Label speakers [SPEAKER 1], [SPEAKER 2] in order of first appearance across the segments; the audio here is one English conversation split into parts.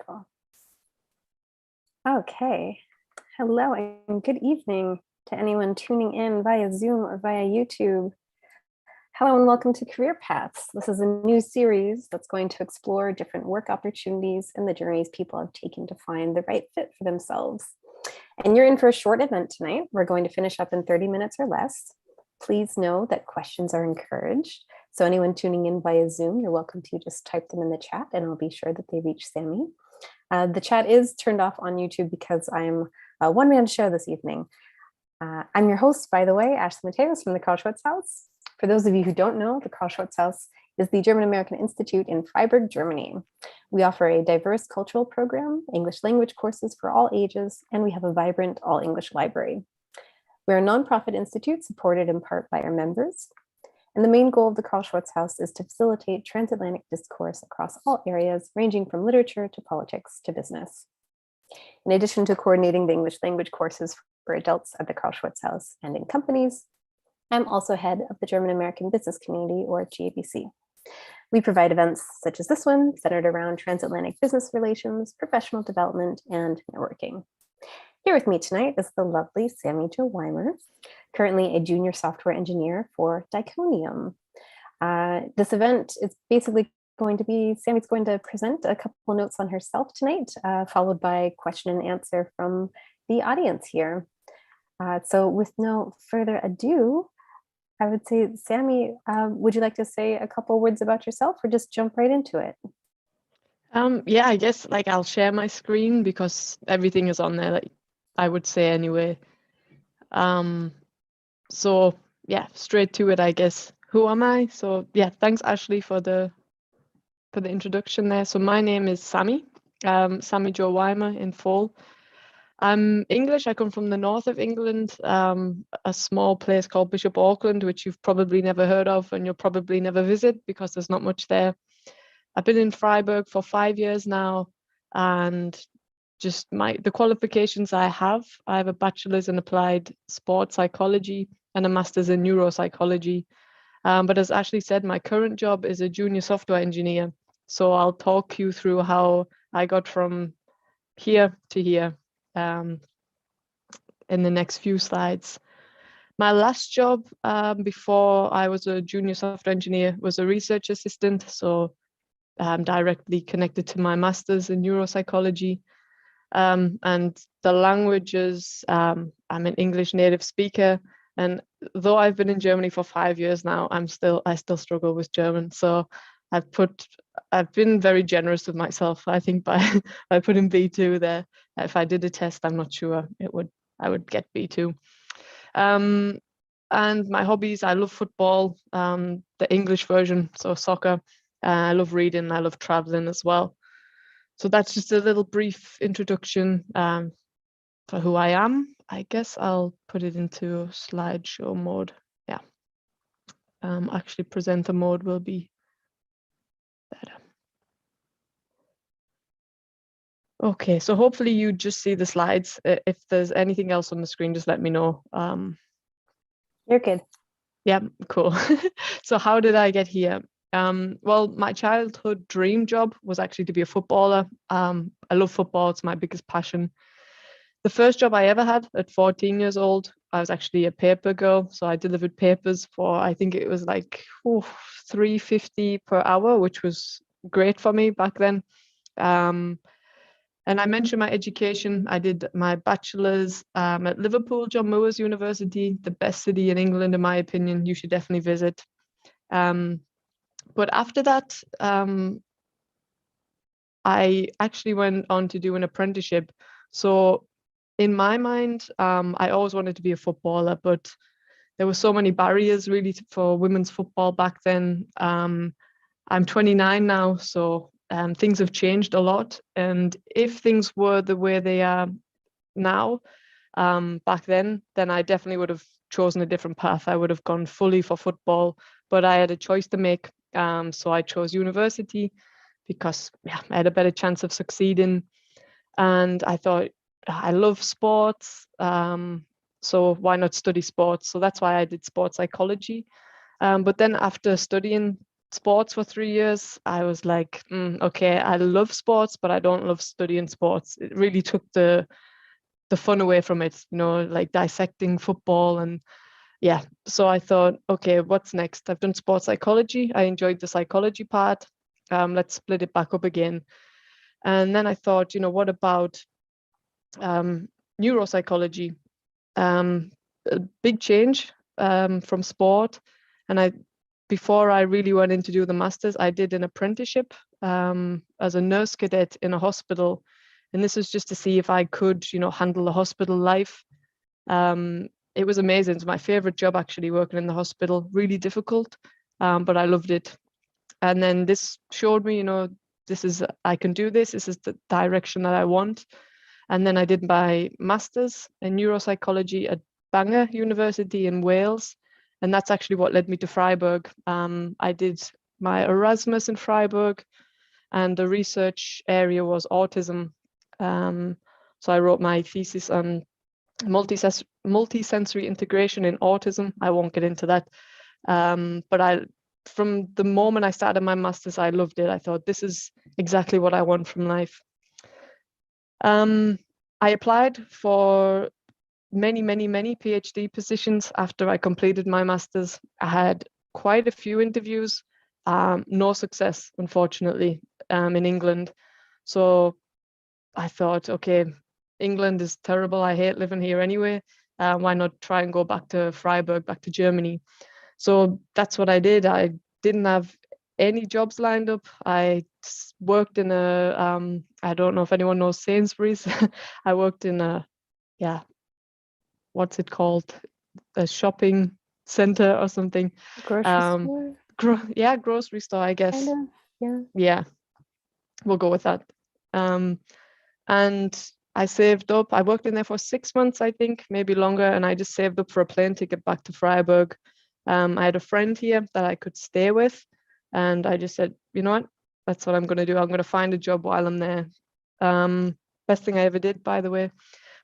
[SPEAKER 1] Wonderful. Okay. Hello and good evening to anyone tuning in via Zoom or via YouTube. Hello and welcome to Career Paths. This is a new series that's going to explore different work opportunities and the journeys people have taken to find the right fit for themselves. And you're in for a short event tonight. We're going to finish up in 30 minutes or less. Please know that questions are encouraged. So anyone tuning in via Zoom, you're welcome to just type them in the chat and I'll be sure that they reach Sammy. The chat is turned off on YouTube because I'm a one-man show this evening. I'm your host, by the way, Ashley Mateos from the Carl-Schurz-Haus. For those of you who don't know, the Carl-Schurz-Haus is the German-American Institute in Freiburg, Germany. We offer a diverse cultural program, English language courses for all ages, and we have a vibrant all-English library. We're a nonprofit institute supported in part by our members. And the main goal of the Carl-Schurz-Haus is to facilitate transatlantic discourse across all areas, ranging from literature to politics to business. In addition to coordinating the English language courses for adults at the Carl-Schurz-Haus and in companies, I'm also head of the German American Business Community, or GABC. We provide events such as this one, centered around transatlantic business relations, professional development, and networking. Here with me tonight is the lovely Sammy-Jo Wymer, currently a junior software engineer for Diconium. This event is basically going to be, Sammy's going to present a couple notes on herself tonight, followed by question and answer from the audience here. So with no further ado, I would say, Sammy, would you like to say a couple words about yourself or just jump right into it?
[SPEAKER 2] Yeah, I guess like I'll share my screen because everything is on there, like I would say anyway. So yeah, straight to it, I guess. Who am I? So yeah, thanks Ashley for the introduction there. So my name is Sammy, Sammy-Jo Wymer in full. I'm English. I come from the north of England, a small place called Bishop Auckland, which you've probably never heard of and you'll probably never visit because there's not much there. I've been in Freiburg for 5 years now, and just the qualifications I have a bachelor's in applied sports psychology and a master's in neuropsychology. But as Ashley said, my current job is a junior software engineer. So I'll talk you through how I got from here to here in the next few slides. My last job before I was a junior software engineer was a research assistant. So directly connected to my master's in neuropsychology. And the languages, I'm an English native speaker, and though I've been in Germany for 5 years now, I still struggle with German. So I've been very generous with myself, I think, by putting B2 there. If I did a test, I'm not sure I would get B2. And my hobbies, I love football, the English version, so soccer. I love reading, I love traveling as well. So that's just a little brief introduction for who I am. I guess I'll put it into slideshow mode. Yeah. Actually, presenter mode will be better. Okay, so hopefully you just see the slides. If there's anything else on the screen, just let me know.
[SPEAKER 1] You're good.
[SPEAKER 2] Yeah, cool. So how did I get here? Well, my childhood dream job was actually to be a footballer. I love football, it's my biggest passion. The first job I ever had at 14 years old, I was actually a paper girl. So I delivered papers for, I think it was like $3.50 per hour, which was great for me back then. And I mentioned my education. I did my bachelor's at Liverpool, John Moores University, the best city in England, in my opinion. You should definitely visit. But after that, I actually went on to do an apprenticeship. So in my mind, I always wanted to be a footballer, but there were so many barriers really for women's football back then. I'm 29 now, so things have changed a lot. And if things were the way they are now, back then I definitely would have chosen a different path. I would have gone fully for football, but I had a choice to make. So I chose university because I had a better chance of succeeding. And I thought, I love sports, so why not study sports? So that's why I did sports psychology. But then after studying sports for 3 years, I was like, okay, I love sports, but I don't love studying sports. It really took the fun away from it, you know, like dissecting football. And yeah, so I thought, okay, what's next? I've done sports psychology. I enjoyed the psychology part. Let's split it back up again. And then I thought, you know, what about neuropsychology? A big change from sport. And before I really went in to do the masters, I did an apprenticeship as a nurse cadet in a hospital. And this was just to see if I could, you know, handle the hospital life. It was amazing. It's my favorite job, actually, working in the hospital. Really difficult, but I loved it. And then this showed me, you know, I can do this. This is the direction that I want. And then I did my master's in neuropsychology at Bangor University in Wales. And that's actually what led me to Freiburg. I did my Erasmus in Freiburg, and the research area was autism. So I wrote my thesis on multisensory integration in autism. I won't get into that. But from the moment I started my master's, I loved it. I thought, this is exactly what I want from life. I applied for many PhD positions after I completed my master's. I had quite a few interviews, no success, unfortunately, in England. So I thought, okay, England is terrible. I hate living here anyway. Why not try and go back to Freiburg, back to Germany? So that's what I did. I didn't have any jobs lined up. I worked in I don't know if anyone knows Sainsbury's. I worked in what's it called? A shopping center or something.
[SPEAKER 1] Grocery store?
[SPEAKER 2] Grocery store, I guess.
[SPEAKER 1] Kind of,
[SPEAKER 2] Yeah, we'll go with that. And I saved up. I worked in there for 6 months, I think, maybe longer, and I just saved up for a plane ticket back to Freiburg. I had a friend here that I could stay with, and I just said, you know what, that's what I'm going to do. I'm going to find a job while I'm there. Best thing I ever did, by the way.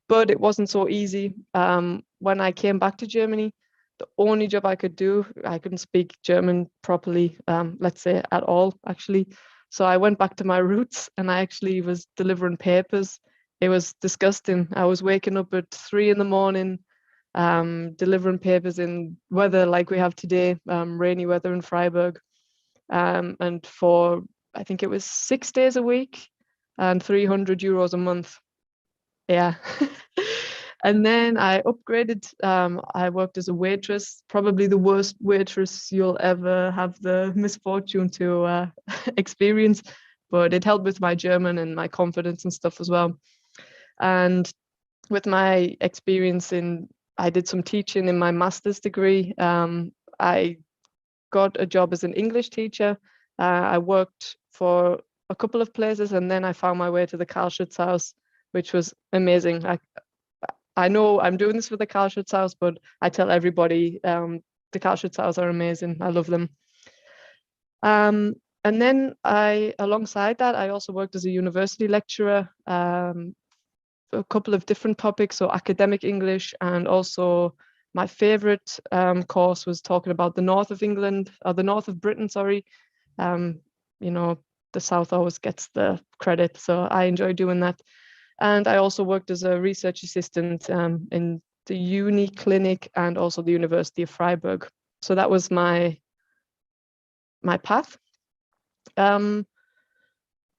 [SPEAKER 2] But it wasn't so easy. When I came back to Germany, the only job I could do, I couldn't speak German properly, let's say at all, actually. So I went back to my roots, and I actually was delivering papers. It was disgusting. I was waking up at 3 a.m, delivering papers in weather like we have today, rainy weather in Freiburg. And for, I think it was 6 days a week and €300 a month. Yeah. And then I upgraded. I worked as a waitress, probably the worst waitress you'll ever have the misfortune to experience, but it helped with my German and my confidence and stuff as well. And with my experience I did some teaching in my master's degree. I got a job as an English teacher. I worked for a couple of places, and then I found my way to the Carl-Schurz-Haus, which was amazing. I know I'm doing this for the Carl-Schurz-Haus, but I tell everybody the Carl-Schurz-Haus are amazing. I love them. And then alongside that, I also worked as a university lecturer, a couple of different topics, so academic English, and also my favorite course was talking about the north of England, or the north of Britain, sorry. You know, the south always gets the credit, so I enjoy doing that. And I also worked as a research assistant in the uni clinic and also the University of Freiburg. So that was my path.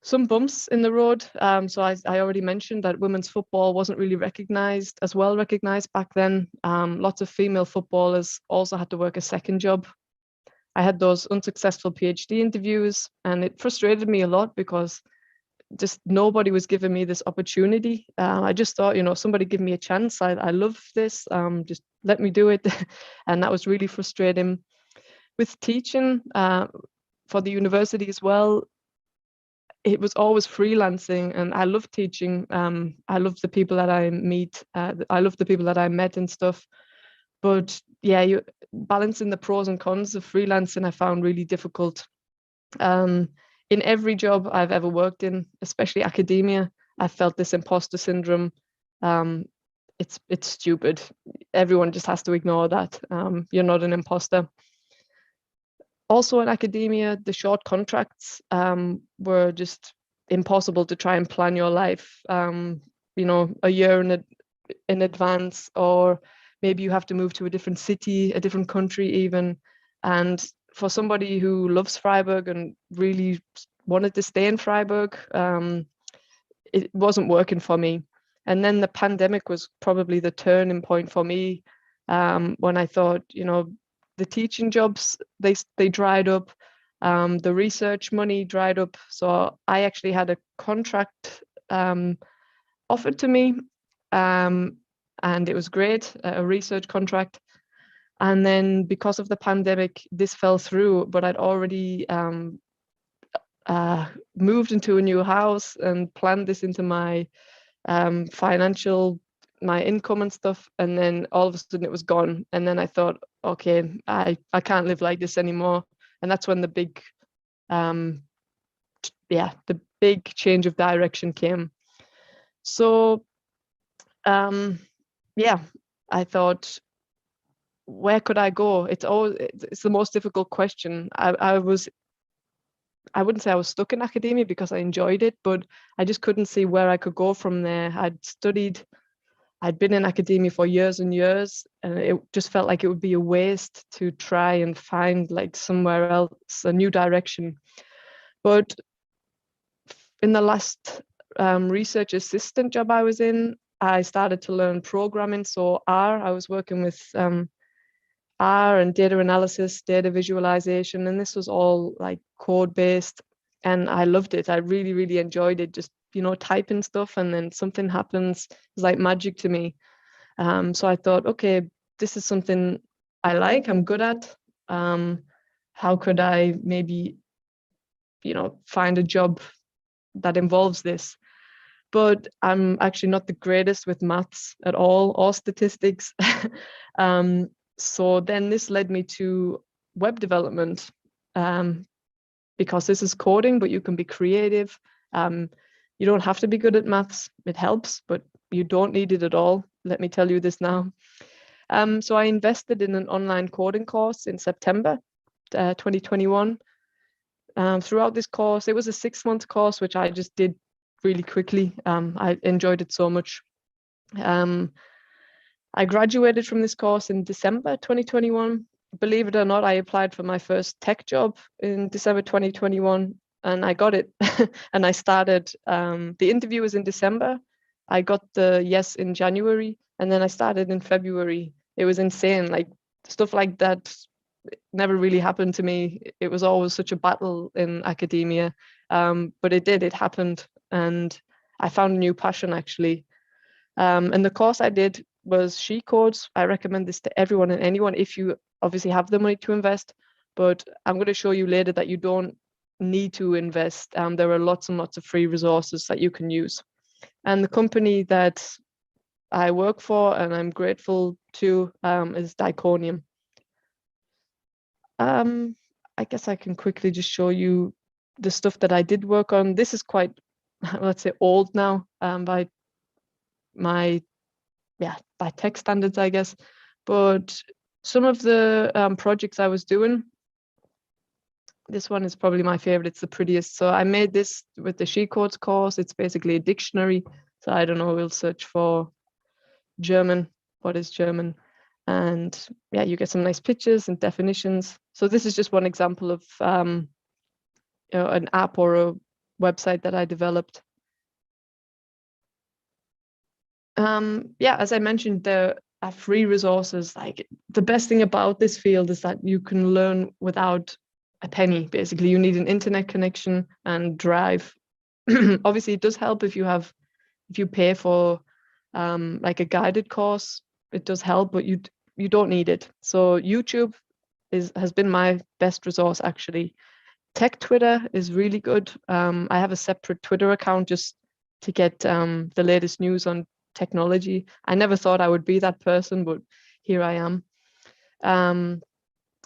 [SPEAKER 2] Some bumps in the road. So I already mentioned that women's football wasn't really as well recognized back then. Lots of female footballers also had to work a second job. I had those unsuccessful PhD interviews, and it frustrated me a lot because just nobody was giving me this opportunity. I just thought, you know, somebody give me a chance. I love this. Just let me do it. And that was really frustrating. With teaching for the university as well, it was always freelancing, and I love teaching. I love the people that I meet. I love the people that I met and stuff. But yeah, you balancing the pros and cons of freelancing, I found really difficult. In every job I've ever worked in, especially academia, I felt this imposter syndrome. It's stupid. Everyone just has to ignore that. You're not an imposter. Also in academia, the short contracts were just impossible to try and plan your life, a year in advance, or maybe you have to move to a different city, a different country even. And for somebody who loves Freiburg and really wanted to stay in Freiburg, it wasn't working for me. And then the pandemic was probably the turning point for me, when I thought, the teaching jobs, they dried up, the research money dried up. So I actually had a contract offered to me, and it was great, a research contract. And then because of the pandemic, this fell through, but I'd already moved into a new house and planned this into my my income and stuff. And then all of a sudden it was gone. And then I thought, okay, I can't live like this anymore. And that's when the big change of direction came. So I thought, where could I go? It's the most difficult question. I wouldn't say I was stuck in academia because I enjoyed it, but I just couldn't see where I could go from there. I'd been in academia for years and years, and it just felt like it would be a waste to try and find like somewhere else, a new direction. But in the last research assistant job I was in, I started to learn programming. So I was working with R and data analysis, data visualization, and this was all like code based, and I loved it. I really, really enjoyed it. Just typing stuff, and then something happens. It's like magic to me. So I thought, okay, this is something I like, I'm good at. How could I maybe, find a job that involves this? But I'm actually not the greatest with maths at all, or statistics. So then this led me to web development, because this is coding, but you can be creative. You don't have to be good at maths. It helps, but you don't need it at all. Let me tell you this now. So I invested in an online coding course in September 2021. Throughout this course, it was a 6-month course, which I just did really quickly. I enjoyed it so much. I graduated from this course in December 2021. Believe it or not, I applied for my first tech job in December 2021, and I got it. And I started, the interview was in December. I got the yes in January, and then I started in February. It was insane. Like, stuff like that never really happened to me. It was always such a battle in academia, but it happened, and I found a new passion actually. And the course I did was She Codes. I recommend this to everyone and anyone if you obviously have the money to invest, but I'm going to show you later that you don't need to invest. There are lots and lots of free resources that you can use. And the company that I work for and I'm grateful to is Diconium. I guess I can quickly just show you the stuff that I did work on. This is quite, let's say, old now, by tech standards, I guess. But some of the projects I was doing, this one is probably my favorite. It's the prettiest. So I made this with the She Codes course. It's basically a dictionary. So I don't know, we'll search for German. What is German? And yeah, you get some nice pictures and definitions. So this is just one example of an app or a website that I developed. As I mentioned, there are free resources. Like, the best thing about this field is that you can learn without a penny. Basically, you need an internet connection and drive. Obviously, it does help if you pay for like a guided course. It does help, but you don't need it. So YouTube has been my best resource actually. Tech Twitter is really good. I have a separate Twitter account just to get the latest news on technology. I never thought I would be that person, but here I am.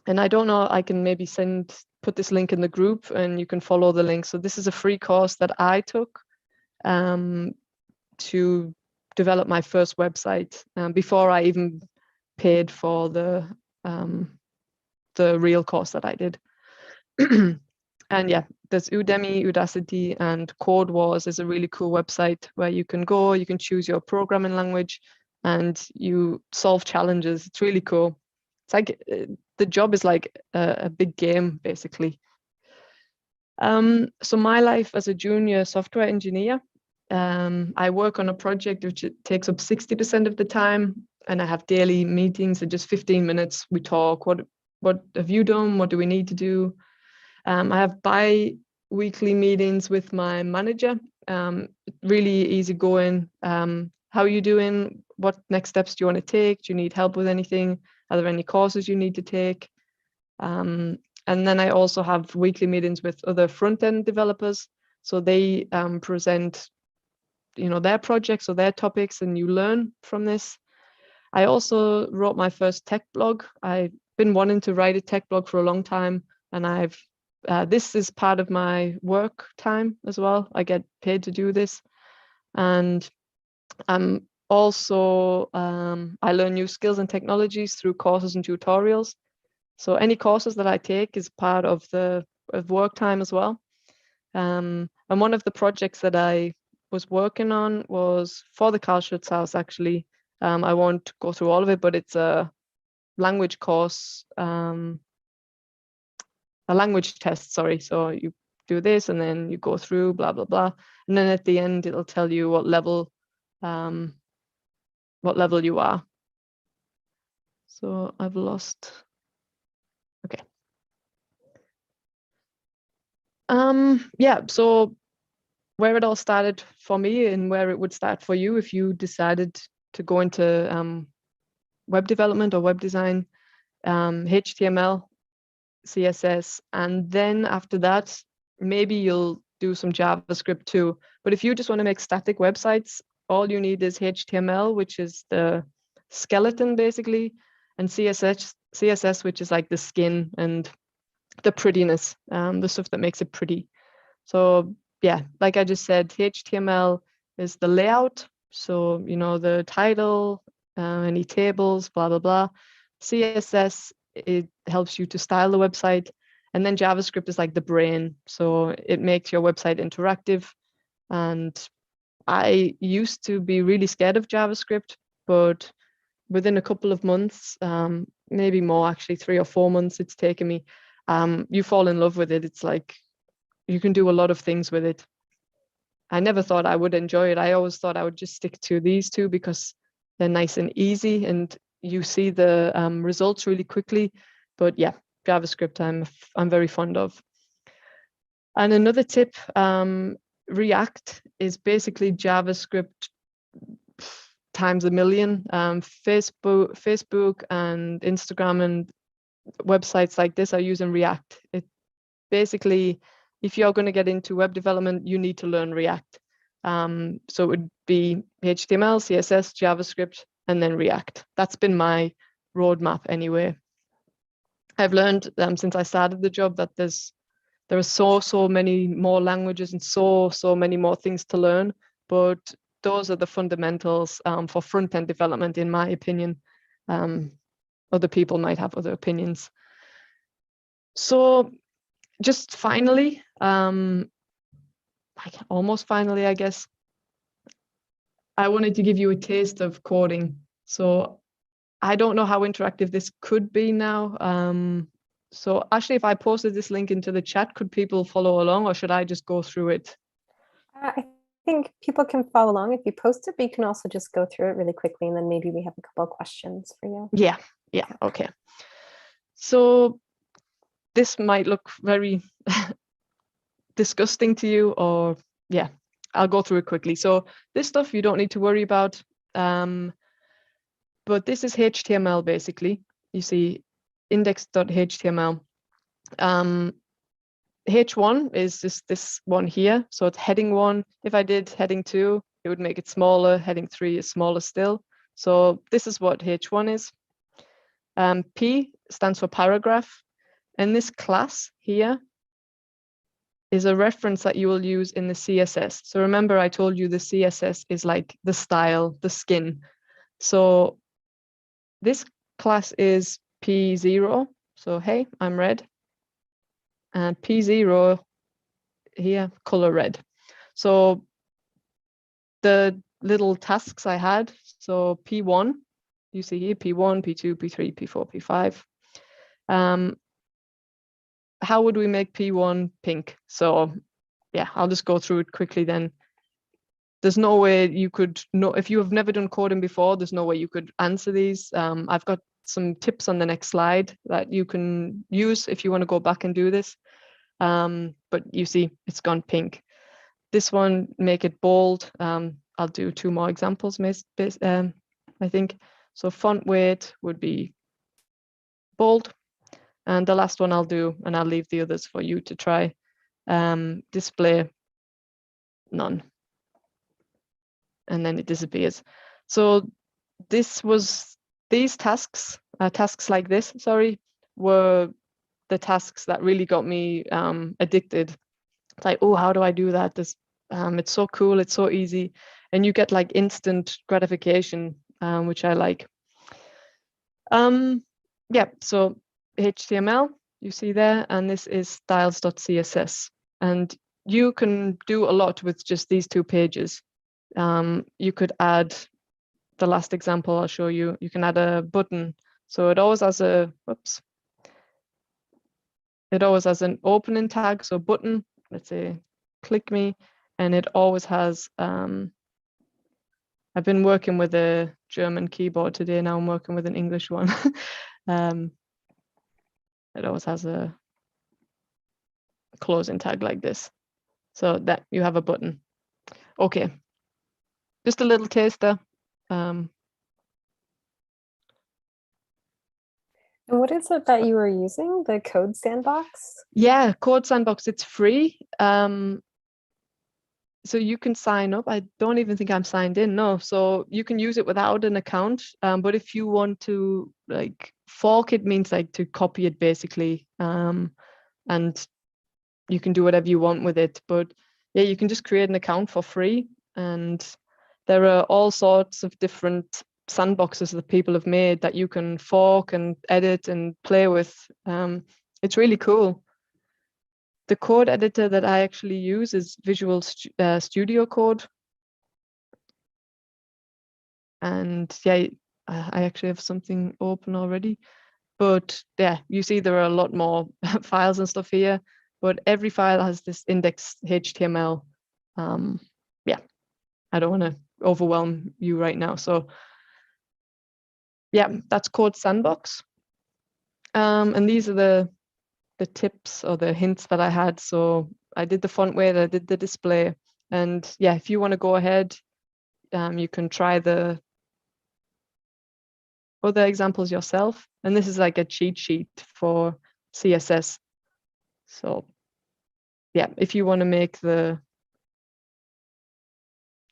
[SPEAKER 2] And I don't know, I can maybe put this link in the group and you can follow the link. So this is a free course that I took to develop my first website before I even paid for the real course that I did. And yeah, there's Udemy, Udacity, and Code Wars is a really cool website where you can go, you can choose your programming language, and you solve challenges. It's really cool. It's like the job is like a big game, basically. So my life as a junior software engineer, I work on a project which takes up 60% of the time, and I have daily meetings in just 15 minutes. We talk, what have you done? What do we need to do? I have bi-weekly meetings with my manager, really easy going. How are you doing? What next steps do you want to take? Do you need help with anything? Are there any courses you need to take? And then I also have weekly meetings with other front-end developers. So they present, their projects or their topics, and you learn from this. I also wrote my first tech blog. I've been wanting to write a tech blog for a long time, and this is part of my work time as well. I get paid to do this. And I'm also, I learn new skills and technologies through courses and tutorials. So any courses that I take is part of work time as well. And one of the projects that I was working on was for the Carl-Schurz-Haus, actually. I won't go through all of it, but it's a language course, a language test, sorry. So you do this and then you go through blah, blah, blah. And then at the end, it'll tell you what level you are. So I've lost, okay. Yeah, so where it all started for me and where it would start for you if you decided to go into web development or web design, HTML, CSS, and then after that, maybe you'll do some JavaScript too. But if you just want to make static websites, all you need is HTML, which is the skeleton basically, and CSS, which is like the skin and the prettiness, the stuff that makes it pretty. So yeah, like I just said, HTML is the layout. So, the title, any tables, blah, blah, blah. CSS, it helps you to style the website. And then JavaScript is like the brain. So it makes your website interactive. And I used to be really scared of JavaScript, but within a couple of months, maybe more, actually 3 or 4 months it's taken me, you fall in love with it. It's like you can do a lot of things with it. I never thought I would enjoy it. I always thought I would just stick to these two because they're nice and easy and you see the results really quickly. But yeah, JavaScript I'm very fond of. And another tip, React is basically JavaScript times a million. Facebook and Instagram and websites like this are using React. It basically, if you're going to get into web development, you need to learn React. So it would be HTML, CSS, JavaScript, and then React. That's been my roadmap anyway. I've learned since I started the job that there are so many more languages and so many more things to learn, but those are the fundamentals for front-end development, in my opinion. Other people might have other opinions. So just finally, almost finally, I guess, I wanted to give you a taste of coding. So I don't know how interactive this could be now. So actually, if I posted this link into the chat, could people follow along, or should I just go through it?
[SPEAKER 1] I think people can follow along if you post it, but you can also just go through it really quickly, and then maybe we have a couple of questions for you.
[SPEAKER 2] Yeah, okay. So this might look very disgusting to you, or yeah, I'll go through it quickly. So this stuff you don't need to worry about. But this is HTML basically. You see index.html. H1 is just this one here. So it's heading 1. If I did heading 2, it would make it smaller. Heading 3 is smaller still. So this is what H1 is. P stands for paragraph. And this class here is a reference that you will use in the CSS. So remember, I told you the CSS is like the style, the skin. So this class is P0. So hey, I'm red. and P0 here, color red. So the little tasks I had, so P1, you see here, P1, P2, P3, P4, P5. How would we make P1 pink? So yeah, I'll just go through it quickly then. There's no way you could know, if you have never done coding before, there's no way you could answer these. I've got some tips on the next slide that you can use if you want to go back and do this. But you see, it's gone pink. This one, make it bold. I'll do 2 more examples, I think. So font weight would be bold. And the last one I'll do, and I'll leave the others for you to try, display none. And then it disappears. So these tasks, tasks like this, sorry, were the tasks that really got me addicted. It's like, oh, how do I do that? It's so cool, it's so easy. And you get like instant gratification, which I like. Yeah, so HTML, you see there, and this is styles.css. And you can do a lot with just these 2 pages. You could add, the last example I'll show you, you can add a button. So it always has a, it always has an opening tag, so button, let's say, click me, and it always has, I've been working with a German keyboard today, now I'm working with an English one. It always has a closing tag like this, so that you have a button. Okay, just a little taster.
[SPEAKER 1] And what is it that you were using? The code sandbox?
[SPEAKER 2] Yeah, Code Sandbox, it's free. So you can sign up. I don't even think I'm signed in, no. So you can use it without an account. But if you want to like fork it, means like to copy it basically. And you can do whatever you want with it. But yeah, you can just create an account for free. And there are all sorts of different sandboxes that people have made that you can fork and edit and play with. It's really cool. The code editor that I actually use is Visual Studio Code. And yeah, I actually have something open already. But yeah, you see there are a lot more files and stuff here, but every file has this index HTML. Yeah, I don't want to overwhelm you right now. So yeah, that's Code Sandbox. And these are the tips or the hints that I had. So I did the font weight, I did the display. And yeah, if you want to go ahead, you can try the other examples yourself. And this is like a cheat sheet for CSS. So yeah, if you want to make the,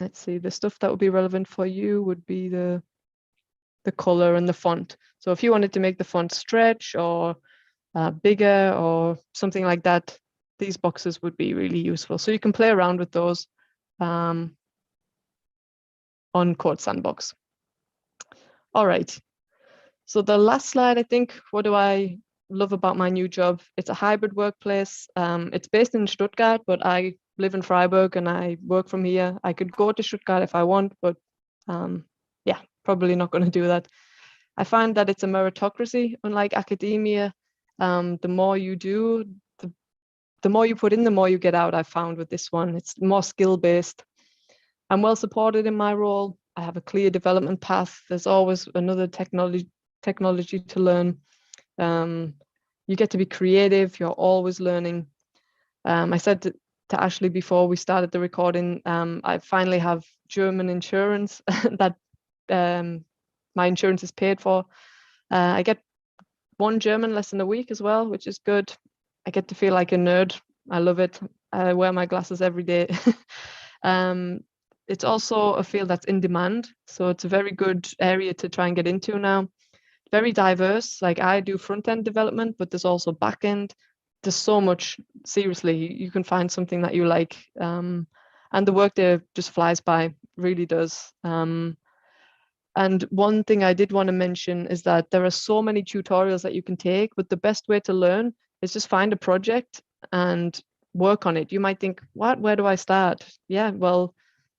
[SPEAKER 2] let's see, the stuff that would be relevant for you would be the color and the font. So if you wanted to make the font stretch or bigger or something like that, these boxes would be really useful. So you can play around with those on Code Sandbox. All right. So the last slide, I think, what do I love about my new job? It's a hybrid workplace. It's based in Stuttgart, but I live in Freiburg and I work from here. I could go to Stuttgart if I want, but yeah, probably not going to do that. I find that it's a meritocracy, unlike academia. The more you do, the more you put in, the more you get out. I found with this one, it's more skill-based. I'm well supported in my role. I have a clear development path. There's always another technology to learn. You get to be creative. You're always learning. I said to Ashley before we started the recording, I finally have German insurance that my insurance is paid for. I get 1 German lesson a week as well, which is good. I get to feel like a nerd. I love it. I wear my glasses every day. It's also a field that's in demand. So it's a very good area to try and get into now. Very diverse. Like I do front-end development, but there's also back-end. There's so much, seriously, you can find something that you like. And the work there just flies by, really does. And one thing I did want to mention is that there are so many tutorials that you can take, but the best way to learn is just find a project and work on it. You might think, where do I start? Yeah, well,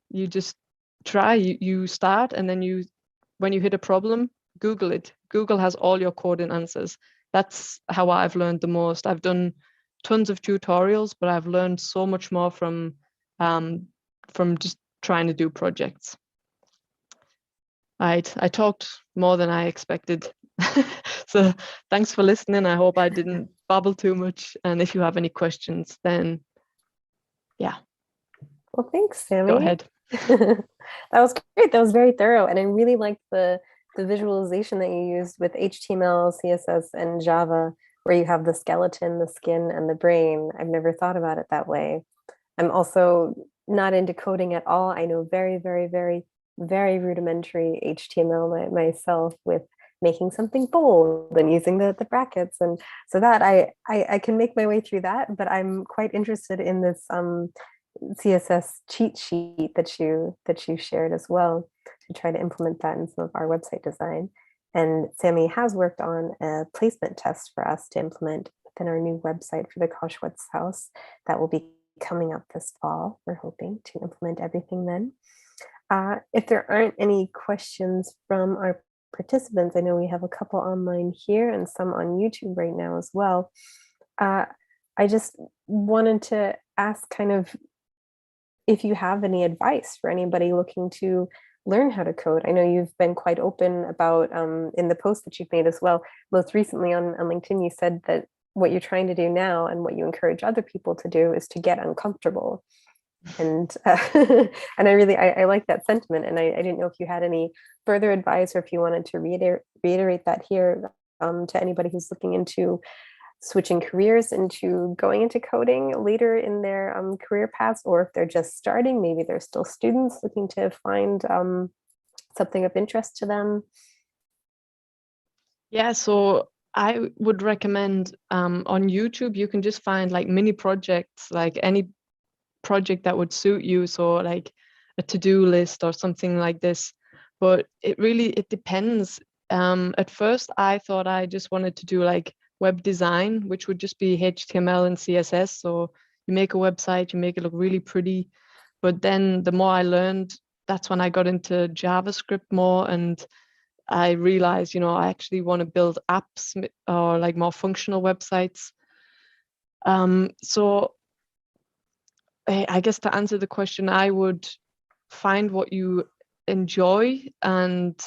[SPEAKER 2] you just try, you start, and then when you hit a problem, Google it. Google has all your coding answers. That's how I've learned the most. I've done tons of tutorials, but I've learned so much more from just trying to do projects. I talked more than I expected. So thanks for listening. I hope I didn't babble too much. And if you have any questions, then yeah.
[SPEAKER 1] Well, thanks, Sammy.
[SPEAKER 2] Go ahead.
[SPEAKER 1] That was great. That was very thorough. And I really liked the visualization that you used with HTML, CSS, and Java, where you have the skeleton, the skin, and the brain. I've never thought about it that way. I'm also not into coding at all. I know very, very, very, very rudimentary HTML myself, with making something bold and using the brackets. And so that I can make my way through that, but I'm quite interested in this CSS cheat sheet that you shared as well, to try to implement that in some of our website design. And Sammy has worked on a placement test for us to implement within our new website for the Carl-Schurz-Haus that will be coming up this fall. We're hoping to implement everything then. If there aren't any questions from our participants, I know we have a couple online here and some on YouTube right now as well. I just wanted to ask kind of if you have any advice for anybody looking to learn how to code. I know you've been quite open about in the post that you've made as well. Most recently on LinkedIn, you said that what you're trying to do now and what you encourage other people to do is to get uncomfortable. And and I like that sentiment. And I didn't know if you had any further advice, or if you wanted to reiterate that here to anybody who's looking into switching careers, into going into coding later in their career paths, or if they're just starting, maybe they're still students looking to find something of interest to them.
[SPEAKER 2] Yeah, so I would recommend on YouTube, you can just find like mini projects, like any project that would suit you. So like a to-do list or something like this. But it depends. At first, I thought I just wanted to do like web design, which would just be HTML and CSS. So you make a website, you make it look really pretty. But then the more I learned, that's when I got into JavaScript more, and I realized, I actually want to build apps or like more functional websites. So I guess to answer the question, I would find what you enjoy, and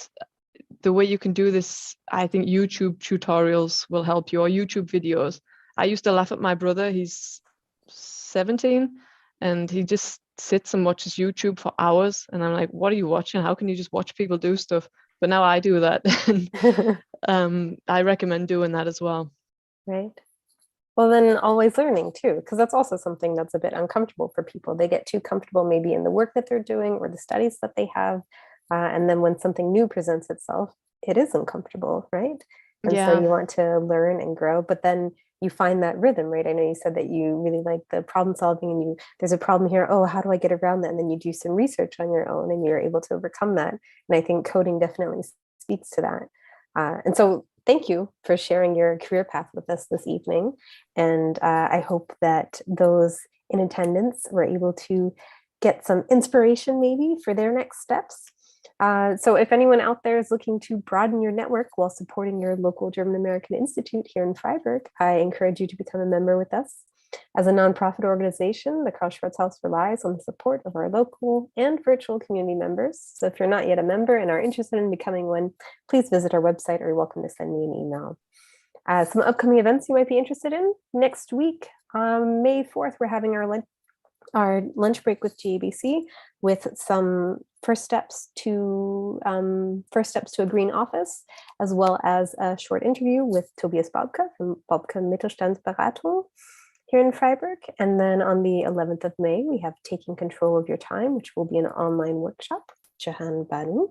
[SPEAKER 2] the way you can do this, I think YouTube tutorials will help you, or YouTube videos. I used to laugh at my brother. He's 17 and he just sits and watches YouTube for hours. And I'm like, what are you watching? How can you just watch people do stuff? But now I do that. And I recommend doing that as well.
[SPEAKER 1] Right. Well, then always learning too, because that's also something that's a bit uncomfortable for people. They get too comfortable maybe in the work that they're doing or the studies that they have. And then when something new presents itself, it is uncomfortable, right? And so you want to learn and grow, but then you find that rhythm, right? I know you said that you really like the problem solving, and there's a problem here. Oh, how do I get around that? And then you do some research on your own and you're able to overcome that. And I think coding definitely speaks to that. And so thank you for sharing your career path with us this evening. And I hope that those in attendance were able to get some inspiration maybe for their next steps. So if anyone out there is looking to broaden your network while supporting your local German American Institute here in Freiburg, I encourage you to become a member with us. As a nonprofit organization, the Carl-Schurz-Haus relies on the support of our local and virtual community members. So if you're not yet a member and are interested in becoming one, please visit our website, or you're welcome to send me an email. Some upcoming events you might be interested in. Next week, May 4th, we're having our lunch break with GABC, with some first steps to a green office, as well as a short interview with Tobias Bobke from Bobke Mittelstandsberatung here in Freiburg. And then on the 11th of May, we have Taking Control of Your Time, which will be an online workshop, Jahan Banu.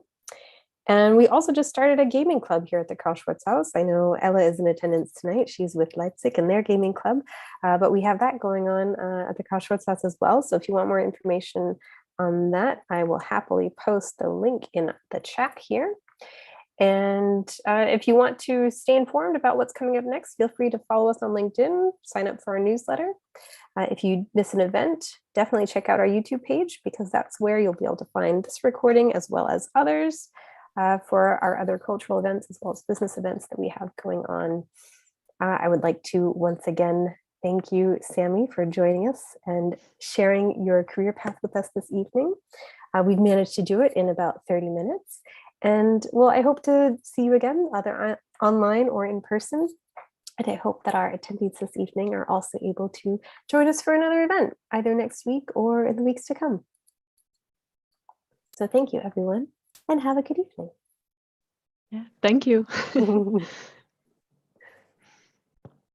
[SPEAKER 1] And we also just started a gaming club here at the Carl-Schurz-Haus. I know Ella is in attendance tonight. She's with Leipzig and their gaming club, but we have that going on at the Carl-Schurz-Haus as well. So if you want more information on that, I will happily post the link in the chat here. And if you want to stay informed about what's coming up next, feel free to follow us on LinkedIn, sign up for our newsletter. If you miss an event, definitely check out our YouTube page, because that's where you'll be able to find this recording as well as others for our other cultural events as well as business events that we have going on. I would like to once again thank you, Sammy, for joining us and sharing your career path with us this evening. We've managed to do it in about 30 minutes. And well, I hope to see you again, either online or in person. And I hope that our attendees this evening are also able to join us for another event, either next week or in the weeks to come. So thank you, everyone, and have a good evening.
[SPEAKER 2] Yeah, thank you.